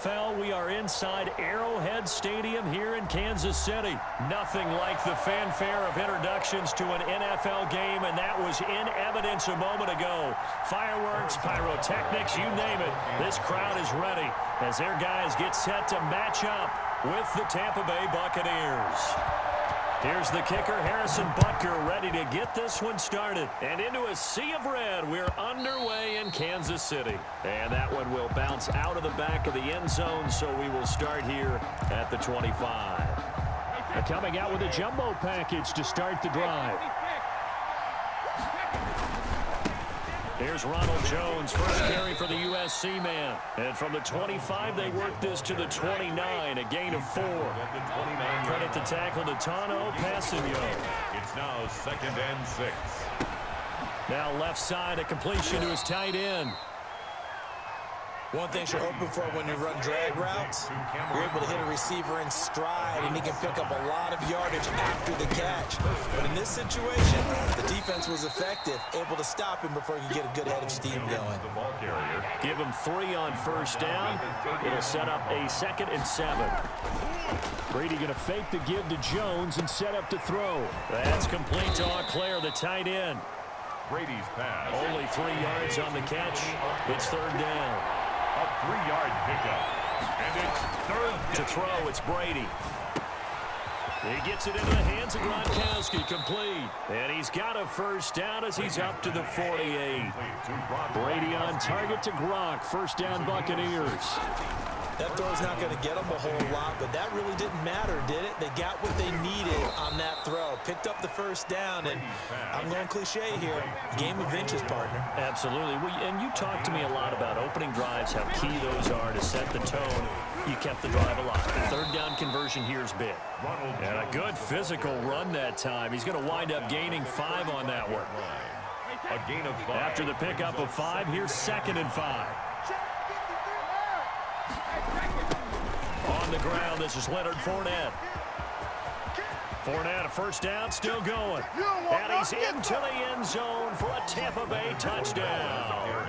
NFL. We are inside Arrowhead Stadium here in Kansas City. Nothing like the fanfare of introductions to an NFL game, and that was in evidence a moment ago. Fireworks, pyrotechnics, you name it. This crowd is ready as their guys get set to match up with the Tampa Bay Buccaneers. Here's the kicker, Harrison Butker, ready to get this one started. And into a sea of red, we're underway in Kansas City. And that one will bounce out of the back of the end zone, so we will start here at the 25. Coming out with a jumbo package to start the drive. Here's Ronald Jones, first carry for the USC man. And from the 25, they work this to the 29, a gain of 4. Credit to tackle to Tano Passigno. It's now 2nd and 6. Now left side, a completion to his tight end. One thing you're hoping for when you run drag routes, you're able to hit a receiver in stride, and he can pick up a lot of yardage after the catch. But in this situation, the defense was effective, able to stop him before he could get a good head of steam going. Give him 3 on first down. It'll set up a 2nd and 7. Brady going to fake the give to Jones and set up to throw. That's complete to Auclair, the tight end. Brady's pass. Only 3 yards on the catch. It's 3rd down. A 3-yard pickup. And it's 3rd to throw. It's Brady. He gets it into the hands of Gronkowski, complete. And he's got a first down as he's up to the 48. Brady on target to Gronk. First down, Buccaneers. That throw's not going to get them a whole lot, but that really didn't matter, did it? They got what they needed on that throw. Picked up the first down, and I'm going cliche here. Game of inches, partner. Absolutely. And you talked to me a lot about opening drives, how key those are to set the tone. You kept the drive alive. The 3rd down conversion here is big. And a good physical run that time. He's going to wind up gaining 5 on that one. A gain of 5. After the pickup of 5, here's 2nd and 5. On the ground, this is Leonard Fournette. Fournette, a first down, still going. And he's into the end zone for a Tampa Bay touchdown.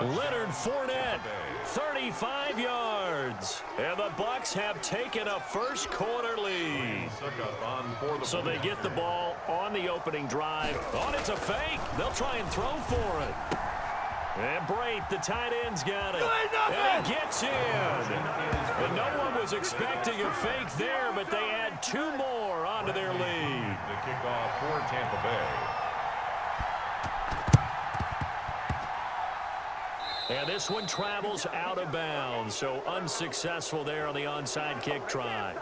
Leonard Fournette, 35 yards. And the Bucs have taken a first quarter lead. So they get the ball on the opening drive. Oh, it's a fake. They'll try and throw for it. And Brate, the tight end's got it. And he gets in. And no one was expecting a fake there, but they add 2 more onto their lead. The kickoff for Tampa Bay. And this one travels out of bounds, so unsuccessful there on the onside kick try.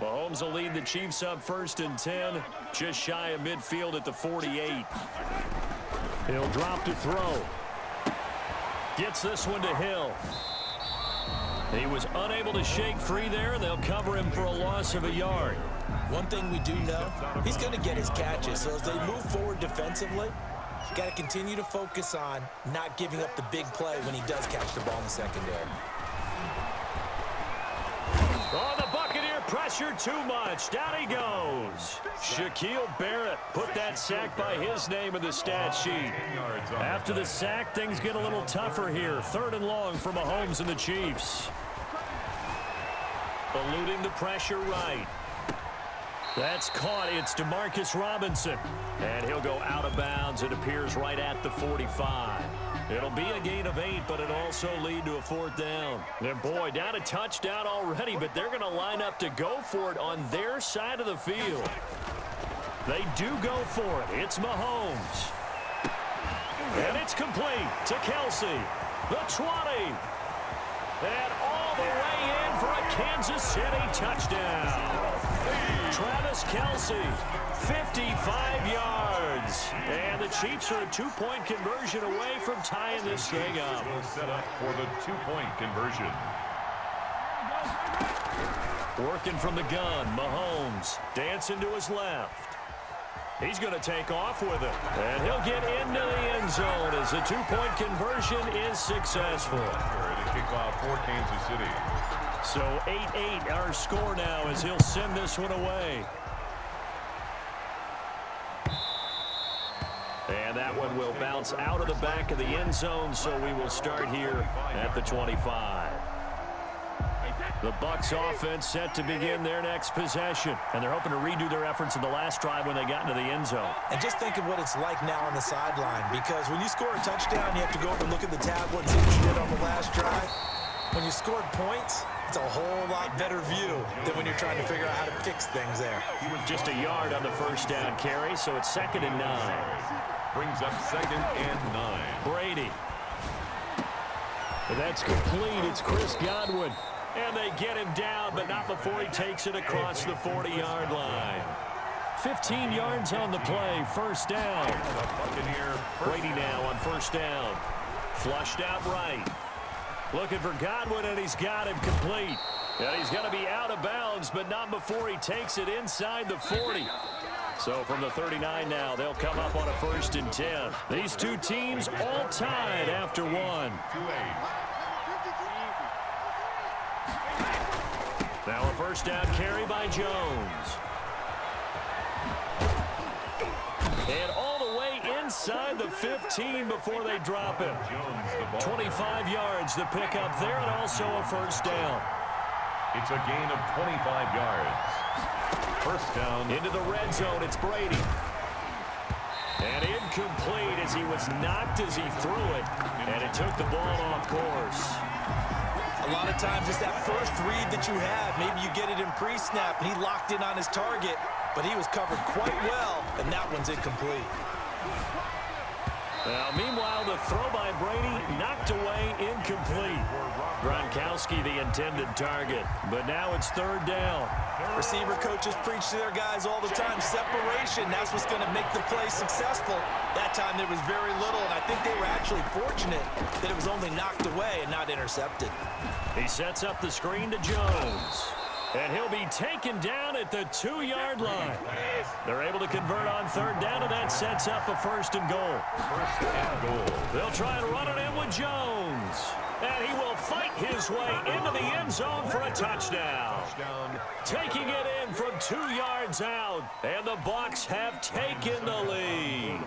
Mahomes will lead the Chiefs up 1st and 10, just shy of midfield at the 48. He'll drop to throw. Gets this one to Hill. He was unable to shake free there, and they'll cover him for a loss of a yard. One thing we do know, he's going to get his catches, so as they move forward defensively, you got to continue to focus on not giving up the big play when he does catch the ball in the secondary. Oh, the Buccaneer pressure too much. Down he goes. Shaquille Barrett put that sack by his name in the stat sheet. After the sack, things get a little tougher here. 3rd and long for Mahomes and the Chiefs. Eluding the pressure right. That's caught. It's DeMarcus Robinson. And he'll go out of bounds. It appears right at the 45. It'll be a gain of 8, but it'll also lead to a 4th down. And boy, down a touchdown already, but they're going to line up to go for it on their side of the field. They do go for it. It's Mahomes. And it's complete to Kelsey. The 20. And all the way in for a Kansas City touchdown. Travis Kelsey, 55 yards. And the Chiefs are a 2-point conversion away from tying this thing up. Set up for the 2-point conversion. Working from the gun, Mahomes dancing to his left. He's going to take off with it. And he'll get into the end zone as the 2-point conversion is successful. The kickoff for Kansas City. So 8-8 our score now as he'll send this one away. And that that one will bounce out of the back of the end zone, so we will start here at the 25. The Bucs offense set to begin their next possession, and they're hoping to redo their efforts in the last drive when they got into the end zone. And just think of what it's like now on the sideline, because when you score a touchdown, you have to go over and look at the tablet and see what you did on the last drive. When you scored points, it's a whole lot better view than when you're trying to figure out how to fix things there. Just a yard on the first down carry, so it's 2nd and 9. Brings up 2nd and 9. Brady. That's complete. It's Chris Godwin. And they get him down, but not before he takes it across the 40-yard line. 15 yards on the play, first down. Brady now on first down. Flushed out right. Looking for Godwin, and he's got him complete. And he's going to be out of bounds, but not before he takes it inside the 40. So from the 39 now, they'll come up on a 1st and 10. These two teams all tied after one. Now a first down carry by Jones. And all the way inside the 15 before they drop him. 25 yards the pickup there, and also a first down. It's a gain of 25 yards. First down. Into the red zone, it's Brady. And incomplete as he was knocked as he threw it. And it took the ball off course. A lot of times it's that first read that you have. Maybe you get it in pre-snap, and he locked in on his target, but he was covered quite well, and that one's incomplete. Now, meanwhile, the throw by Brady knocked away, incomplete. Gronkowski the intended target, but now it's 3rd down. Receiver coaches preach to their guys all the time. Separation, that's what's going to make the play successful. That time there was very little, and I think they were actually fortunate that it was only knocked away and not intercepted. He sets up the screen to Jones. And he'll be taken down at the 2-yard line. They're able to convert on 3rd down, and that sets up a 1st and goal. They'll try and run it in with Jones. And he will fight his way into the end zone for a touchdown. Taking it in from 2 yards out, and the Bucs have taken the lead.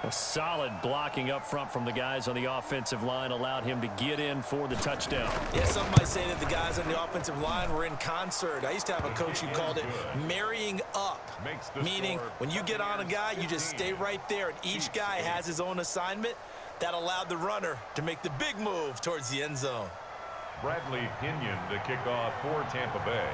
A solid blocking up front from the guys on the offensive line allowed him to get in for the touchdown. Yeah, some might say that the guys on the offensive line were in concert. I used to have a coach who called it marrying up, meaning when you get on a guy, you just stay right there, and each guy has his own assignment. That allowed the runner to make the big move towards the end zone. Bradley Pinion to kick off for Tampa Bay.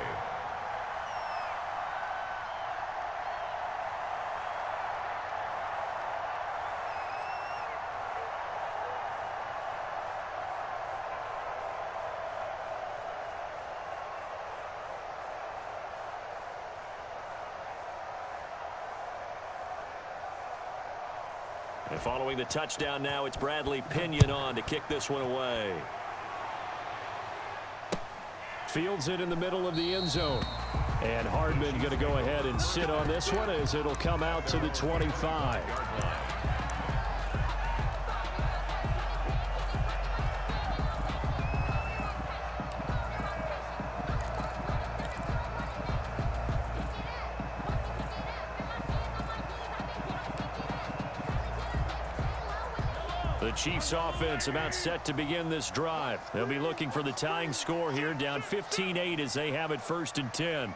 And following the touchdown now, it's Bradley Pinion on to kick this one away. Fields it in the middle of the end zone. And Hardman going to go ahead and sit on this one as it'll come out to the 25. The Chiefs offense about set to begin this drive. They'll be looking for the tying score here, down 15-8 as they have it 1st and 10.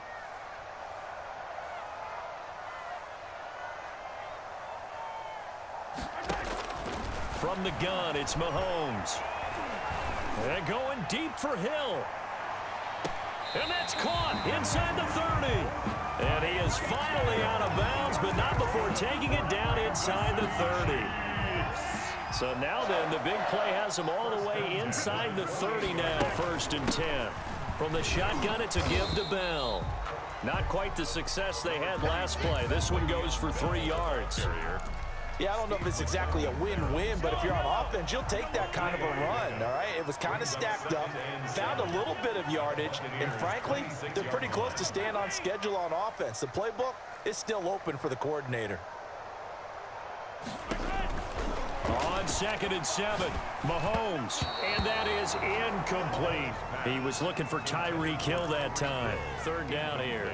From the gun, it's Mahomes. And going deep for Hill. And that's caught inside the 30. And he is finally out of bounds, but not before taking it down inside the 30. So now then, the big play has him all the way inside the 30 now, 1st and 10. From the shotgun, it's a give to Bell. Not quite the success they had last play. This one goes for 3 yards. Yeah, I don't know if it's exactly a win-win, but if you're on offense, you'll take that kind of a run, all right? It was kind of stacked up, found a little bit of yardage, and frankly, they're pretty close to staying on schedule on offense. The playbook is still open for the coordinator. On 2nd and 7, Mahomes, and that is incomplete. He was looking for Tyreek Hill that time. 3rd down here.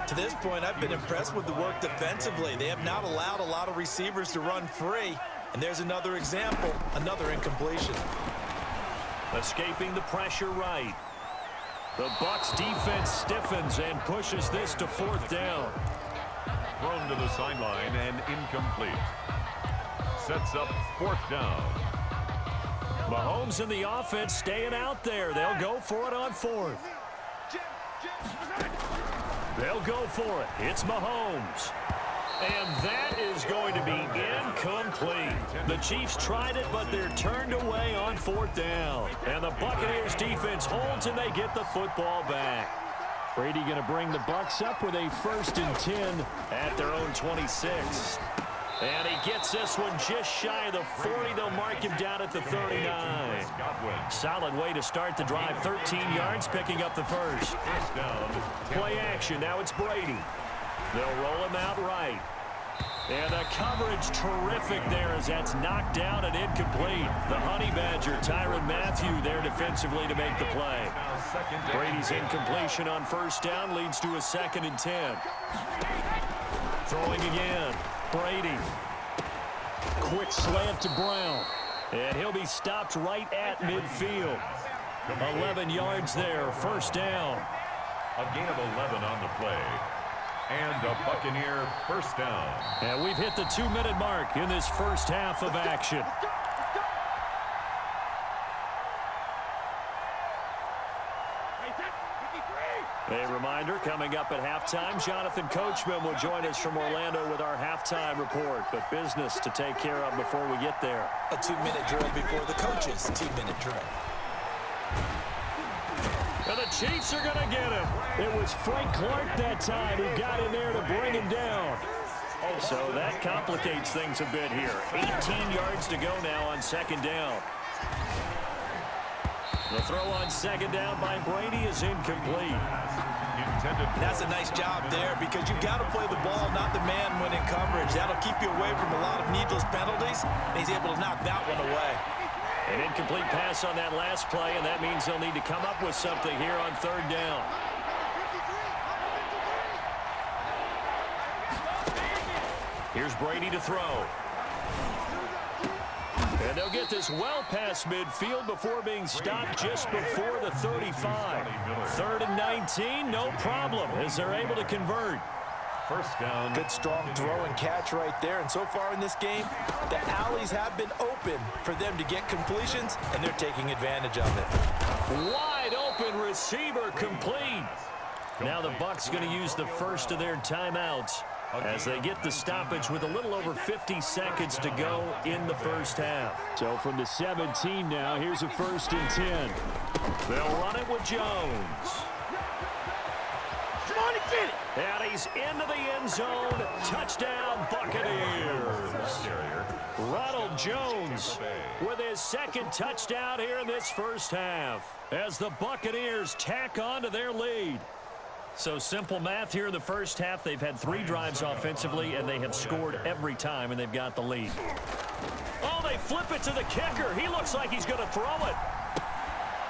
To this point, I've been impressed with the work defensively. They have not allowed a lot of receivers to run free. And there's another example, another incompletion. Escaping the pressure right. The Bucs defense stiffens and pushes this to 4th down. Thrown to the sideline and incomplete. Sets up 4th down. Mahomes and the offense staying out there. They'll go for it on 4th. They'll go for it. It's Mahomes. And that is going to be incomplete. The Chiefs tried it, but they're turned away on 4th down. And the Buccaneers defense holds, and they get the football back. Brady going to bring the Bucs up with a 1st and 10 at their own 26. And he gets this one just shy of the 40. They'll mark him down at the 39. Solid way to start the drive. 13 yards, picking up the 1st. Play action. Now it's Brady. They'll roll him out right. And the coverage terrific there as that's knocked down and incomplete. The Honey Badger, Tyrann Mathieu, there defensively to make the play. Brady's incompletion on 1st down leads to a 2nd and 10. Throwing again. Brady. Quick slant to Brown. And he'll be stopped right at midfield. 11 yards there. 1st down. A gain of 11 on the play. And a Buccaneer 1st down. And we've hit the 2-minute mark in this first half of action. A reminder, coming up at halftime, Jonathan Coachman will join us from Orlando with our halftime report. But business to take care of before we get there. A 2-minute drill before the coaches' 2-minute drill. And the Chiefs are going to get him. It was Frank Clark that time who got in there to bring him down. So that complicates things a bit here. 18 yards to go now on 2nd down. The throw on 2nd down by Brady is incomplete. That's a nice job there because you've got to play the ball, not the man when in coverage. That'll keep you away from a lot of needless penalties, and he's able to knock that one away. An incomplete pass on that last play, and that means they'll need to come up with something here on 3rd down. Here's Brady to throw. And they'll get this well past midfield before being stopped just before the 35. 3rd and 19, no problem, as they're able to convert. 1st down. Good strong throw and catch right there. And so far in this game, the alleys have been open for them to get completions, and they're taking advantage of it. Wide open receiver complete. Now the Bucs going to use the first of their timeouts as they get the stoppage with a little over 50 seconds to go in the first half. So from the 17 now, here's a 1st and 10. They'll run it with Jones. And he's into the end zone. Touchdown, Buccaneers. Ronald Jones with his 2nd touchdown here in this first half as the Buccaneers tack on to their lead. So simple math here in the first half. They've had 3 drives offensively, and they have scored every time, and they've got the lead. Oh, they flip it to the kicker. He looks like he's going to throw it.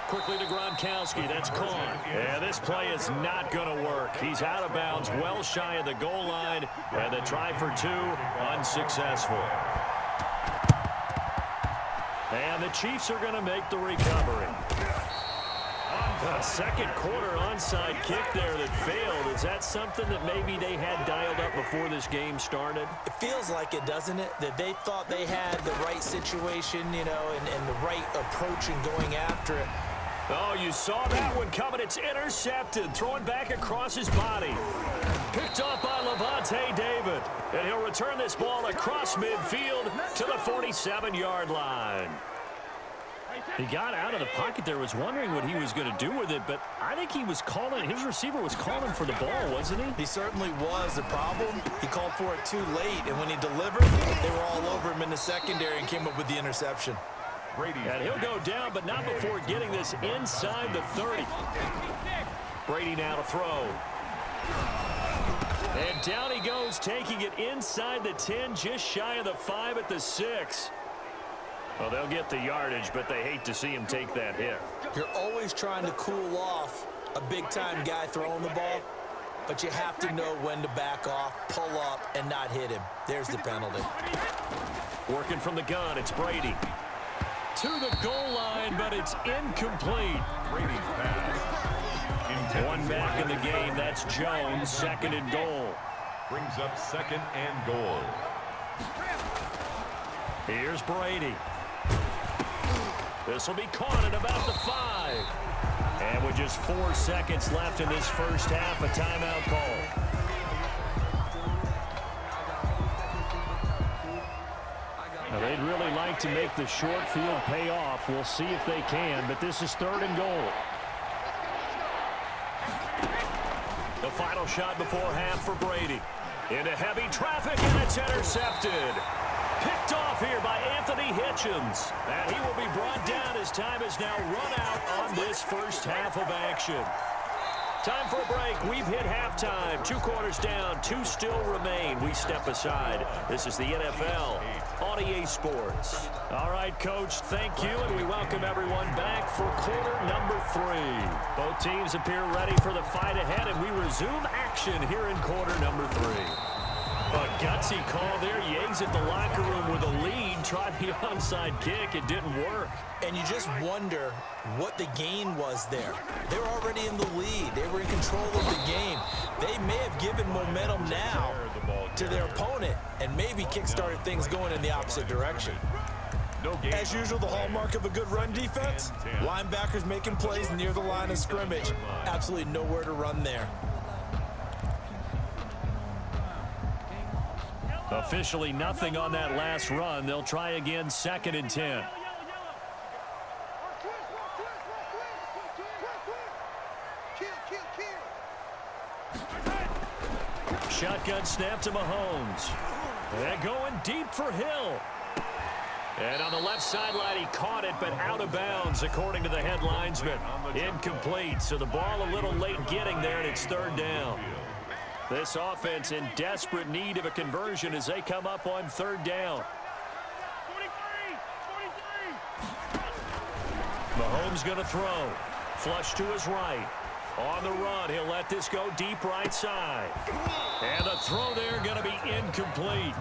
Quickly to Gronkowski. That's caught. And this play is not going to work. He's out of bounds, well shy of the goal line. And the try for 2, unsuccessful. And the Chiefs are going to make the recovery. A 2nd quarter onside kick there that failed. Is that something that maybe they had dialed up before this game started? It feels like it, doesn't it? That they thought they had the right situation, you know, and the right approach in going after it. Oh, you saw that one coming. It's intercepted. Throwing back across his body. Picked up by Levante David. And he'll return this ball across midfield to the 47-yard line. He got out of the pocket there, was wondering what he was going to do with it, but I think he was calling, his receiver was calling for the ball, wasn't he? He certainly was. The problem, he called for it too late, and when he delivered, they were all over him in the secondary and came up with the interception. And he'll go down, but not before getting this inside the 30. Brady now to throw. And down he goes, taking it inside the 10, just shy of the 5 at the 6. Well, they'll get the yardage, but they hate to see him take that hit. You're always trying to cool off a big-time guy throwing the ball. but you have to know when to back off, pull up, and not hit him. There's the penalty. Working from the gun, it's Brady. To the goal line, but it's incomplete. Brady's pass. One back in the game. That's Jones, second and goal. Brings up second and goal. Here's Brady. This will be caught at about the 5. And with just 4 seconds left in this first half, a timeout call. Now, they'd really like to make the short field pay off. We'll see if they can, but this is third and goal. The final shot before half for Brady. Into heavy traffic, and it's intercepted. Picked off here by Anthony Hitchens. And he will be brought down as time has now run out on this first half of action. Time for a break. We've hit halftime. 2 quarters down, 2 still remain. We step aside. This is the NFL on EA Sports. All right, Coach, thank you, and we welcome everyone back for quarter number 3. Both teams appear ready for the fight ahead, and we resume action here in quarter number 3. A gutsy call there. You exit the locker room with a lead. Tried the onside kick. It didn't work. And you just wonder what the gain was there. They were already in the lead. They were in control of the game. They may have given momentum now to their opponent and maybe kick-started things going in the opposite direction. As usual, the hallmark of a good run defense, linebackers making plays near the line of scrimmage. Absolutely nowhere to run there. Officially nothing on that last run. They'll try again, second and 10. Shotgun snap to Mahomes. They're going deep for Hill. And on the left sideline, he caught it, but out of bounds, according to the head linesman. Incomplete, so the ball a little late getting there, and it's third down. This offense in desperate need of a conversion as they come up on third down. Mahomes going to throw. Flush to his right. On the run, he'll let this go deep right side. And the throw there going to be incomplete.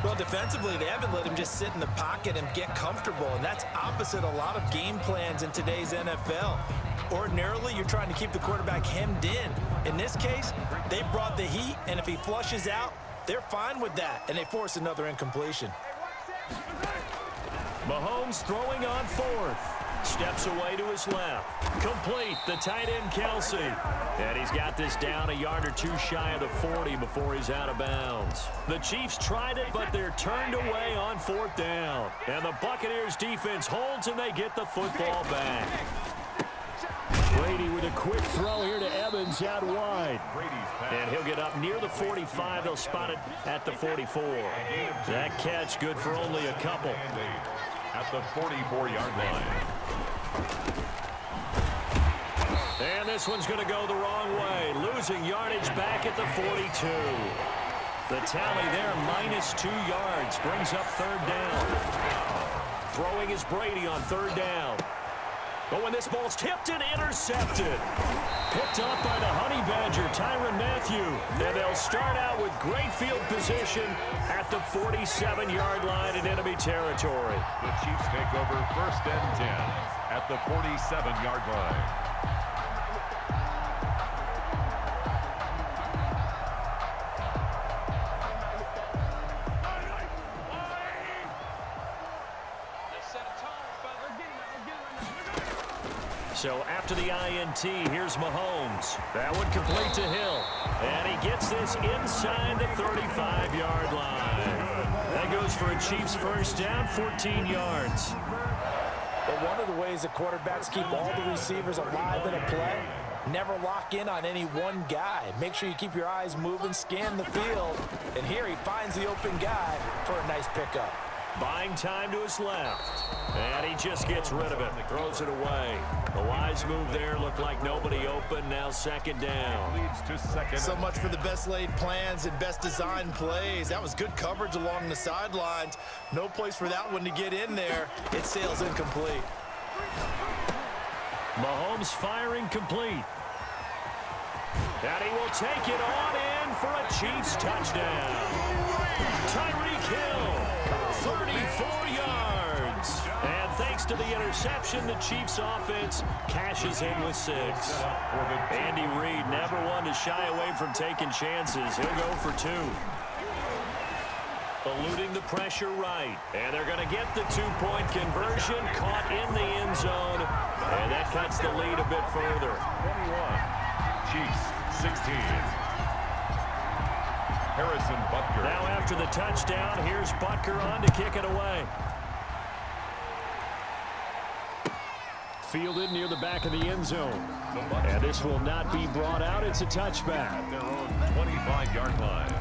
Well, defensively, they haven't let him just sit in the pocket and get comfortable, and that's opposite a lot of game plans in today's NFL. Ordinarily, you're trying to keep the quarterback hemmed in. In this case, they brought the heat, and if he flushes out, they're fine with that, and they force another incompletion. Mahomes throwing on fourth. Steps away to his left. Complete, the tight end Kelsey. And he's got this down a yard or 2 shy of the 40 before he's out of bounds. The Chiefs tried it, but they're turned away on fourth down. And the Buccaneers defense holds, and they get the football back. Brady with a quick throw here to Evans out wide. And he'll get up near the 45. They'll spot it at the 44. That catch good for only a couple. At the 44-yard line. And this one's going to go the wrong way. Losing yardage back at the 42. The tally there, -2 yards. Brings up third down. Throwing is Brady on third down. But when this ball's tipped and intercepted. Picked up by the Honey Badger, Tyrann Mathieu. And they'll start out with great field position at the 47-yard line in enemy territory. The Chiefs take over first and 10 at the 47-yard line. So after the INT, here's Mahomes. That one complete to Hill. And he gets this inside the 35-yard line. That goes for a Chiefs first down, 14 yards. But one of the ways that quarterbacks keep all the receivers alive in a play, never lock in on any one guy. Make sure you keep your eyes moving, scan the field. And here he finds the open guy for a nice pickup. Buying time to his left. And he just gets rid of it. Throws it away. A wise move there. Looked like nobody open. Now second down. Leads to second. So much for the best laid plans and best designed plays. That was good coverage along the sidelines. No place for that one to get in there. It sails incomplete. Mahomes firing complete. And he will take it on in for a Chiefs touchdown. Tyreek Hill, 34 yards. And thanks to the interception, the Chiefs offense cashes in with 6. Andy Reid never one to shy away from taking chances. He'll go for 2. Eluding the pressure right. And they're going to get the 2-point conversion. Caught in the end zone. And that cuts the lead a bit further. 21. Chiefs, 16. Harrison Butker. Now after the touchdown, here's Butker on to kick it away. Fielded near the back of the end zone. And this will not be brought out. It's a touchback. At their own 25-yard line.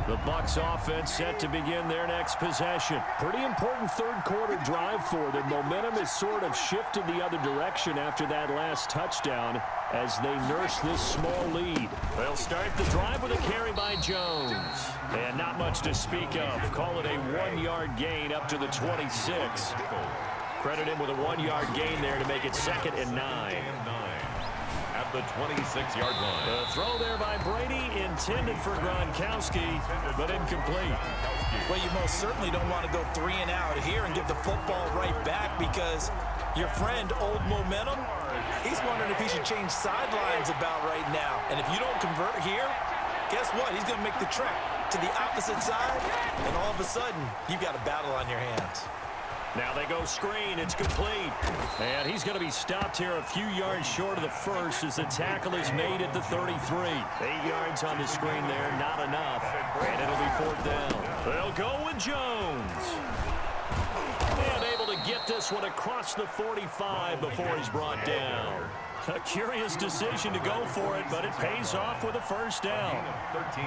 The Bucs offense set to begin their next possession. Pretty important third-quarter drive for them. Momentum has sort of shifted the other direction after that last touchdown as they nurse this small lead. They'll start the drive with a carry by Jones. And not much to speak of. Call it a 1-yard gain up to the 26. Credit him with a 1-yard gain there to make it 2nd and 9. At the 26-yard line. The throw there by Brady intended for Gronkowski, but incomplete. Well, you most certainly don't want to go 3 and out here and give the football right back because your friend, Old Momentum, he's wondering if he should change sidelines about right now. And if you don't convert here, guess what? He's going to make the trek to the opposite side, and all of a sudden, you've got a battle on your hands. Now they go screen. It's complete. And he's going to be stopped here a few yards short of the first as the tackle is made at the 33. 8 yards on the screen there, not enough. And it'll be 4th down. They'll go with Jones. And able to get this one across the 45 before he's brought down. A curious decision to go for it, but it pays off with a 1st down.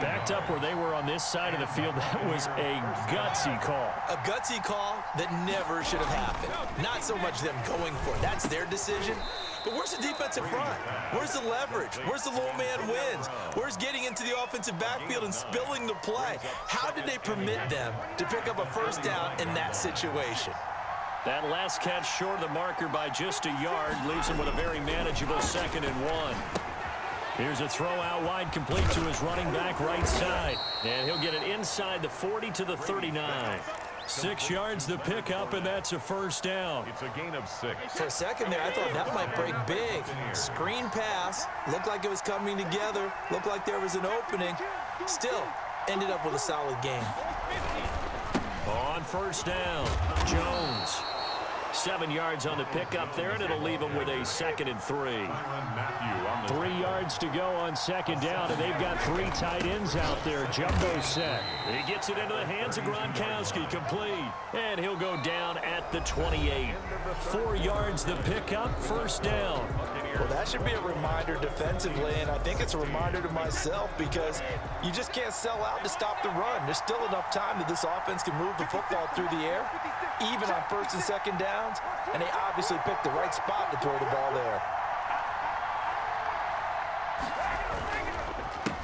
Backed up where they were on this side of the field, that was a gutsy call. A gutsy call that never should have happened. Not so much them going for it. That's their decision. But where's the defensive front? Where's the leverage? Where's the low man wins? Where's getting into the offensive backfield and spilling the play? How did they permit them to pick up a 1st down in that situation? That last catch short of the marker by just a yard leaves him with a very manageable 2nd and 1. Here's a throw out wide, complete to his running back right side. And he'll get it inside the 40 to the 39. 6 yards the pickup, and that's a 1st down. It's a gain of 6. For a second there, I thought that might break big. Screen pass. Looked like it was coming together. Looked like there was an opening. Still, ended up with a solid game. On 1st down, Jones. 7 yards on the pickup there, and it'll leave him with a 2nd and 3. 3 yards to go on 2nd down, and they've got 3 tight ends out there. Jumbo set. He gets it into the hands of Gronkowski, complete. And he'll go down at the 28. 4 yards the pickup, 1st down. Well, that should be a reminder defensively, and I think it's a reminder to myself because you just can't sell out to stop the run. There's still enough time that this offense can move the football through the air, even on 1st and 2nd downs, and they obviously picked the right spot to throw the ball there.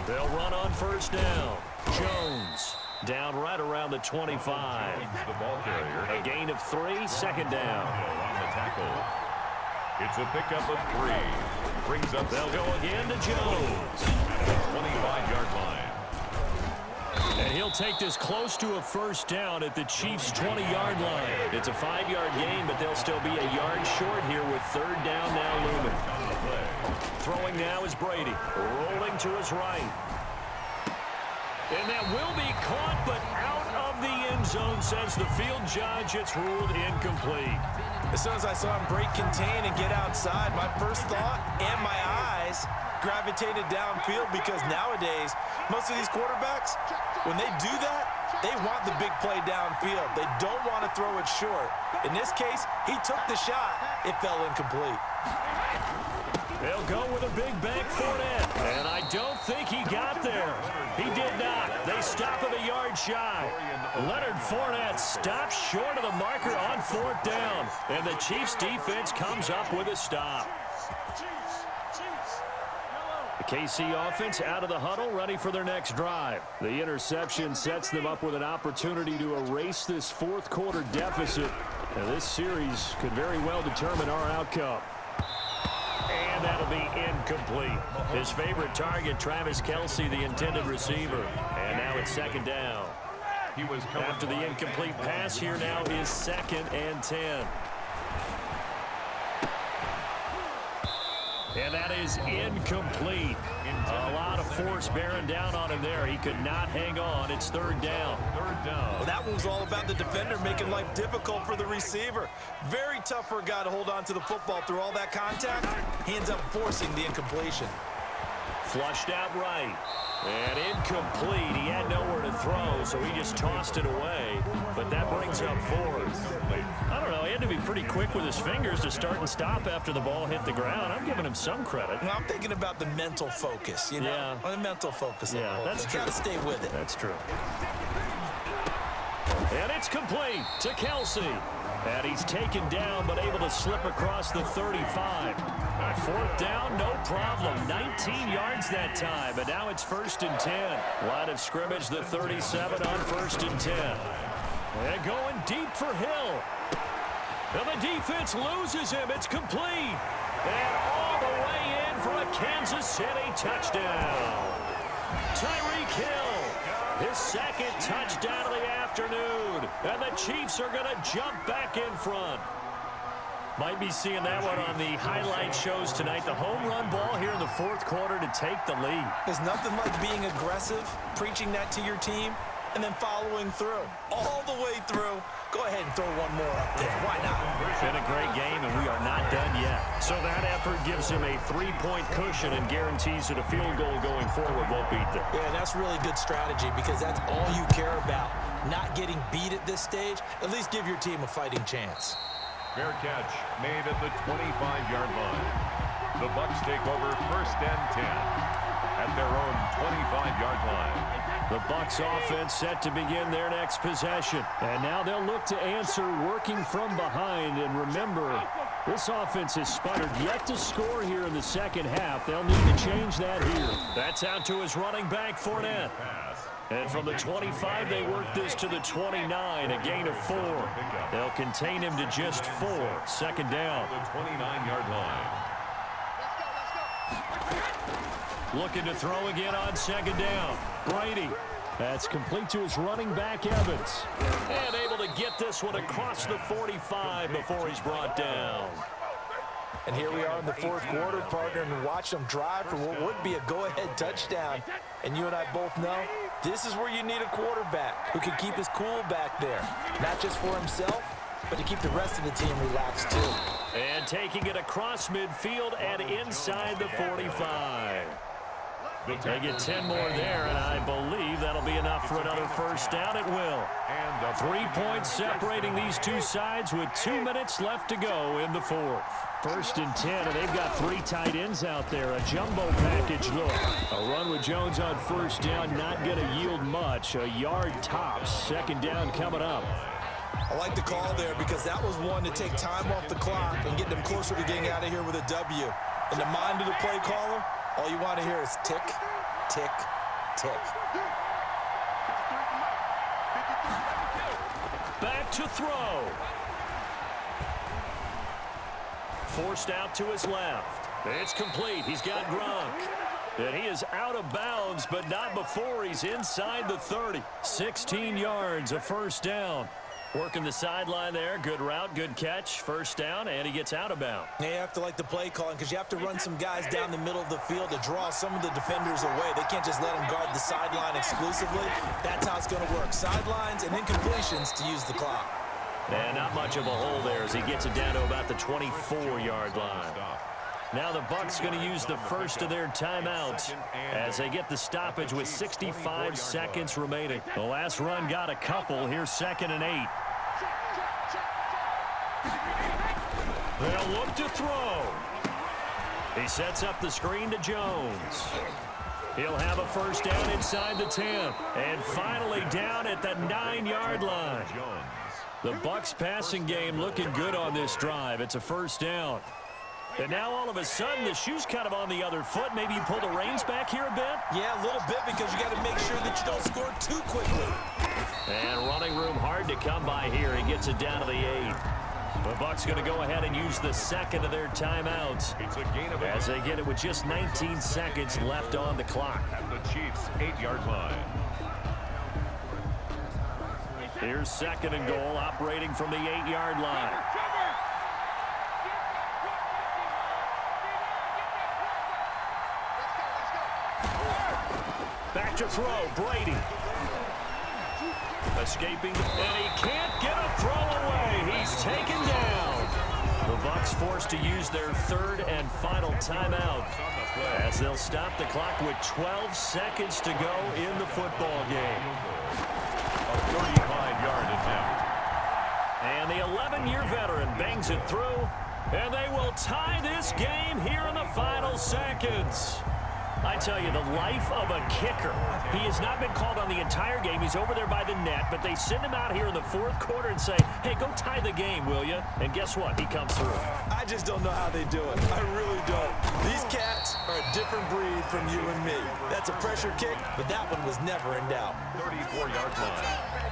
They'll run on 1st down. Jones down right around the 25. The ball carrier. A gain of 3, 2nd down. On the tackle. It's a pickup of 3. Brings up. They'll go again to Jones. 25-yard line. And he'll take this close to a 1st down at the Chiefs' 20-yard line. It's a 5-yard gain, but they'll still be a yard short here with 3rd down now looming. Throwing now is Brady. Rolling to his right. And that will be caught, but out of the end zone, says the field judge. It's ruled incomplete. As soon as I saw him break contain and get outside, my first thought and my eyes gravitated downfield because nowadays, most of these quarterbacks, when they do that, they want the big play downfield. They don't want to throw it short. In this case, he took the shot. It fell incomplete. They'll go with a big bank Fournette, and I don't think he got there. He did not. They stop him a yard shy. Leonard Fournette stops short of the marker on 4th down, and the Chiefs defense comes up with a stop. The KC offense out of the huddle, ready for their next drive. The interception sets them up with an opportunity to erase this 4th quarter deficit Now, this series could very well determine our outcome. And that'll be incomplete. His favorite target, Travis Kelce, the intended receiver. And now it's second down. After the incomplete pass, here now is 2nd and 10. And that is incomplete. A lot of force bearing down on him there. He could not hang on. It's 3rd down. Well, that one was all about the defender making life difficult for the receiver. Very tough for a guy to hold on to the football through all that contact. He ends up forcing the incompletion. Flushed out right. And incomplete. He had nowhere to throw, so he just tossed it away. But that brings up 4th. I don't know. He had to be pretty quick with his fingers to start and stop after the ball hit the ground. I'm giving him some credit. Well, I'm thinking about the mental focus, you know? Yeah. The mental focus. Yeah, that's true. Got to stay with it. That's true. And it's complete to Kelce. And he's taken down, but able to slip across the 35. 4th down, no problem. 19 yards that time, and now it's 1st and 10. Line of scrimmage, the 37 on 1st and 10. And going deep for Hill. And the defense loses him. It's complete. And all the way in for a Kansas City touchdown. Tyreek Hill, his 2nd touchdown of the afternoon. And the Chiefs are going to jump back in front. Might be seeing that one on the highlight shows tonight. The home run ball here in the 4th quarter to take the lead. There's nothing like being aggressive, preaching that to your team, and then following through. All the way through. Go ahead and throw one more up there. Why not? It's been a great game, and we are not done yet. So that effort gives him a 3-point cushion and guarantees that a field goal going forward won't beat them. Yeah, that's really good strategy because that's all you care about. Not getting beat at this stage. At least give your team a fighting chance. Fair catch made at the 25-yard line. The Bucs take over 1st and 10 at their own 25-yard line. The Bucs offense set to begin their next possession. And now they'll look to answer working from behind. And remember, this offense has sputtered yet to score here in the 2nd half. They'll need to change that here. That's out to his running back, Fournette. And from the 25, they work this to the 29, a gain of 4. They'll contain him to just 4. 2nd down. The 29-yard line. Looking to throw again on 2nd down. Brady. That's complete to his running back, Evans. And able to get this one across the 45 before he's brought down. And here we are in the 4th quarter, partner, and watch them drive for what would be a go-ahead touchdown. And you and I both know this is where you need a quarterback who can keep his cool back there. Not just for himself, but to keep the rest of the team relaxed too. And taking it across midfield and inside the 45. They get 10 more there, and I believe that'll be enough for another 1st down. It will. 3 points separating these two sides with 2 minutes left to go in the 4th. 1st and 10, and they've got 3 tight ends out there. A jumbo package look. A run with Jones on 1st down, not going to yield much. A yard tops. 2nd down coming up. I like the call there because that was one to take time off the clock and get them closer to getting out of here with a W. In the mind of the play caller, all you want to hear is tick, tick, tick. Back to throw. Forced out to his left. It's complete. He's got Gronk. And he is out of bounds, but not before he's inside the 30. 16 yards, a 1st down. Working the sideline there. Good route, good catch. 1st down, and he gets out of bounds. Yeah, you have to like the play calling because you have to run some guys down the middle of the field to draw some of the defenders away. They can't just let them guard the sideline exclusively. That's how it's going to work. Sidelines and incompletions to use the clock. And not much of a hole there as he gets it down to about the 24-yard line. Now the Bucs going to use the first of their timeouts as they get the stoppage with 65 seconds remaining. The last run got a couple. Here's 2nd and 8. They'll look to throw. He sets up the screen to Jones. He'll have a 1st down inside the 10. And finally down at the 9-yard line. The Bucs passing game looking good on this drive. It's a 1st down. And now all of a sudden the shoe's kind of on the other foot. Maybe you pull the reins back here a bit? Yeah, a little bit because you got to make sure that you don't score too quickly. And running room hard to to come by here. He gets it down to the 8. The Bucs going to go ahead and use the second of their timeouts as they get it with just 19 seconds left on the clock. At the Chiefs' 8-yard line. Here's second and goal, operating from the 8-yard line. Back to throw, Brady. Escaping, and he can't get a throw away. He's taken down. The Bucs forced to use their third and final timeout as they'll stop the clock with 12 seconds to go in the football game. A 35-yard attempt. And the 11-year veteran bangs it through, and they will tie this game here in the final seconds. I tell you, the life of a kicker. He has not been called on the entire game. He's over there by the net, but they send him out here in the fourth quarter and say, hey, go tie the game, will you? And guess what? He comes through. I just don't know how they do it. I really don't. These cats are a different breed from you and me. That's a pressure kick, but that one was never in doubt. 34-yard line.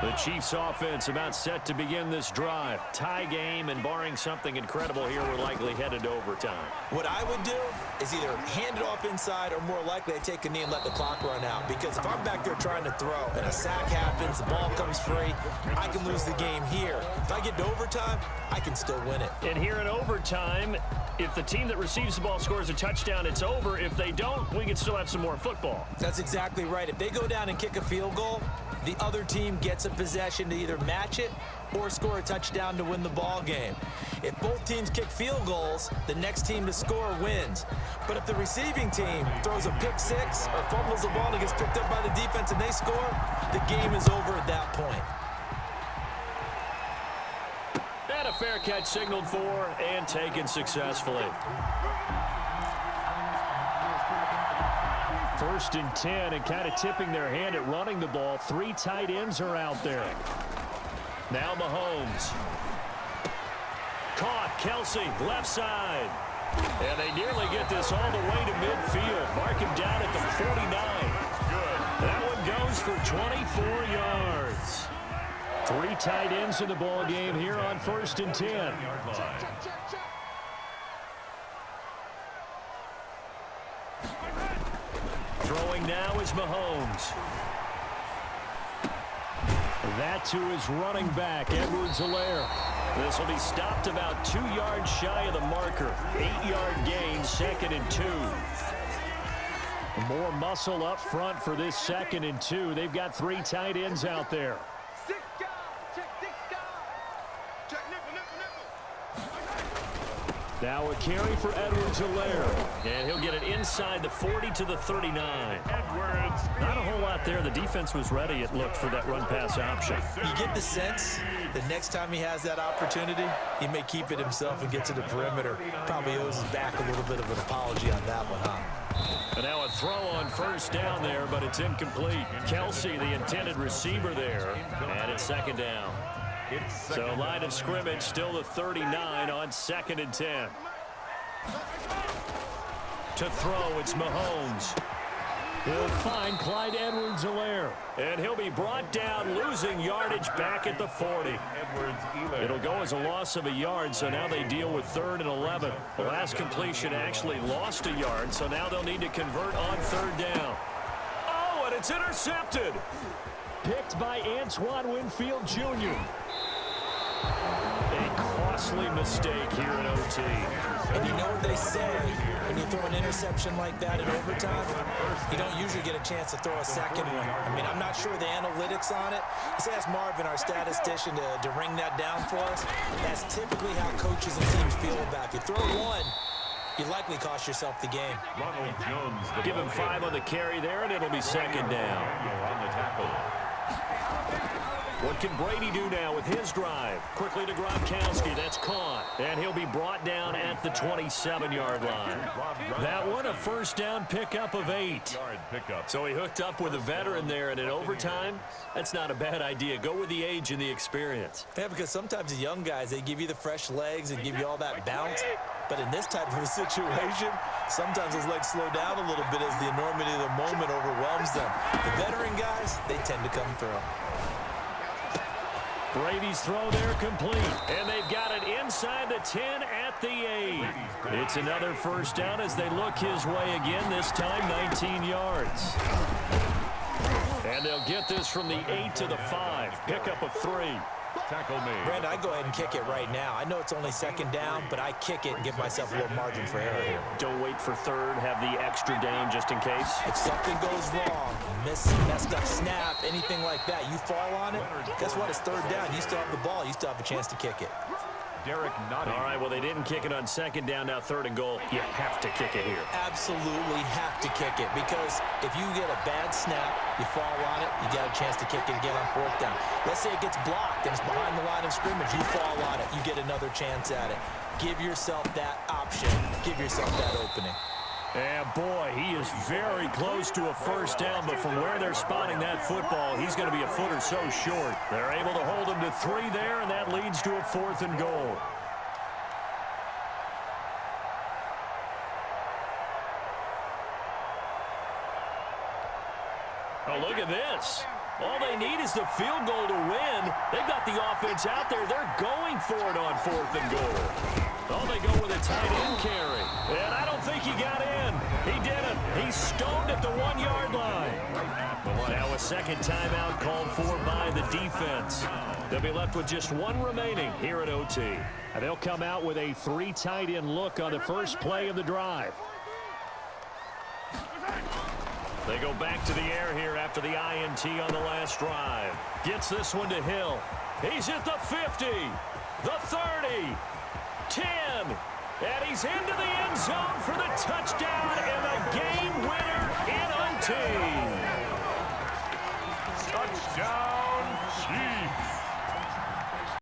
The Chiefs offense about set to begin this drive. Tie game, and barring something incredible here, we're likely headed to overtime. What I would do is either hand it off inside or more likely I take a knee and let the clock run out. Because if I'm back there trying to throw and a sack happens, the ball comes free, I can lose the game here. If I get to overtime, I can still win it. And here in overtime, if the team that receives the ball scores a touchdown, it's over. If they don't, we can still have some more football. That's exactly right. If they go down and kick a field goal, the other team gets a possession to either match it or score a touchdown to win the ball game. If both teams kick field goals, the next team to score wins. But if the receiving team throws a pick six or fumbles the ball and gets picked up by the defense and they score, the game is over at that point. And a fair catch signaled for and taken successfully. First and 10, and kind of tipping their hand at running the ball. 3 tight ends are out there. Now Mahomes. Caught, Kelsey, left side. And they nearly get this all the way to midfield. Mark him down at the 49. That one goes for 24 yards. 3 tight ends in the ball game here on first and 10. Throwing now is Mahomes. That to his running back, Edwards-Helaire. This will be stopped about 2 yards shy of the marker. 8-yard gain, second and 2. More muscle up front for this second and 2. They've got 3 tight ends out there. Now a carry for Edwards-Helaire, and he'll get it inside the 40 to the 39. Edwards. Not a whole lot there. The defense was ready, it looked, for that run-pass option. You get the sense the next time he has that opportunity, he may keep it himself and get to the perimeter. Probably owes his back a little bit of an apology on that one, huh? And now a throw on first down there, but it's incomplete. Kelsey, the intended receiver there, and it's second down. So line of scrimmage still the 39 on second and 10. To throw, it's Mahomes. He'll find Clyde Edwards-Helaire, and he'll be brought down, losing yardage back at the 40. It'll go as a loss of a yard, so now they deal with 3rd and 11. The last completion actually lost a yard, so now they'll need to convert on 3rd down. Oh, and it's intercepted. Picked by Antoine Winfield Jr. A costly mistake here in OT. And you know what they say, when you throw an interception like that in overtime, you don't usually get a chance to throw a second one. I mean, I'm not sure the analytics on it. Let's ask Marvin, our statistician, to ring that down for us. That's typically how coaches and teams feel about it. If you throw one, you likely cost yourself the game. Ronald Jones. Give him 5 on the carry there, and it'll be second down. On the tackle. What can Brady do now with his drive? Quickly to Gronkowski. That's caught. And he'll be brought down at the 27-yard line. That one, a first down pickup of 8. So he hooked up with a veteran there, and in overtime, that's not a bad idea. Go with the age and the experience. Yeah, because sometimes the young guys, they give you the fresh legs and give you all that bounce. But in this type of a situation, sometimes those legs slow down a little bit as the enormity of the moment overwhelms them. The veteran guys, they tend to come through. Brady's throw there complete, and they've got it inside the 10 at the 8. It's another first down as they look his way again, this time 19 yards. And they'll get this from the 8 to the 5. Pick up a 3. Tackle made. Brandon, I go ahead and kick it right now. I know it's only second down, but I kick it and give myself a little margin for error here. Don't wait for third. Have the extra down just in case. If something goes wrong, messed up snap, anything like that, you fall on it, guess what? It's third down. You still have the ball. You still have a chance to kick it. Derek Notting. All right, well, they didn't kick it on second down. Now third and goal. You have to kick it here. Absolutely have to kick it, because if you get a bad snap, you fall on it, you got a chance to kick it again on fourth down. Let's say it gets blocked and it's behind the line of scrimmage. You fall on it, you get another chance at it. Give yourself that option. Give yourself that opening. And boy, he is very close to a first down, but from where they're spotting that football, he's going to be a foot or so short. They're able to hold him to 3 there, and that leads to a 4th and goal. Oh, look at this. All they need is the field goal to win. They've got the offense out there. They're going for it on 4th and goal. Oh, they go with a tight end carry. And I don't think he got in. He didn't. He's stoned at the 1-yard line. Now a second timeout called for by the defense. They'll be left with just 1 remaining here at OT. And they'll come out with a 3 tight end look on the first play of the drive. They go back to the air here after the INT on the last drive. Gets this one to Hill. He's at the 50, the 30, 10, and he's into the end zone for the touchdown and the game winner in OT. Touchdown, Chiefs.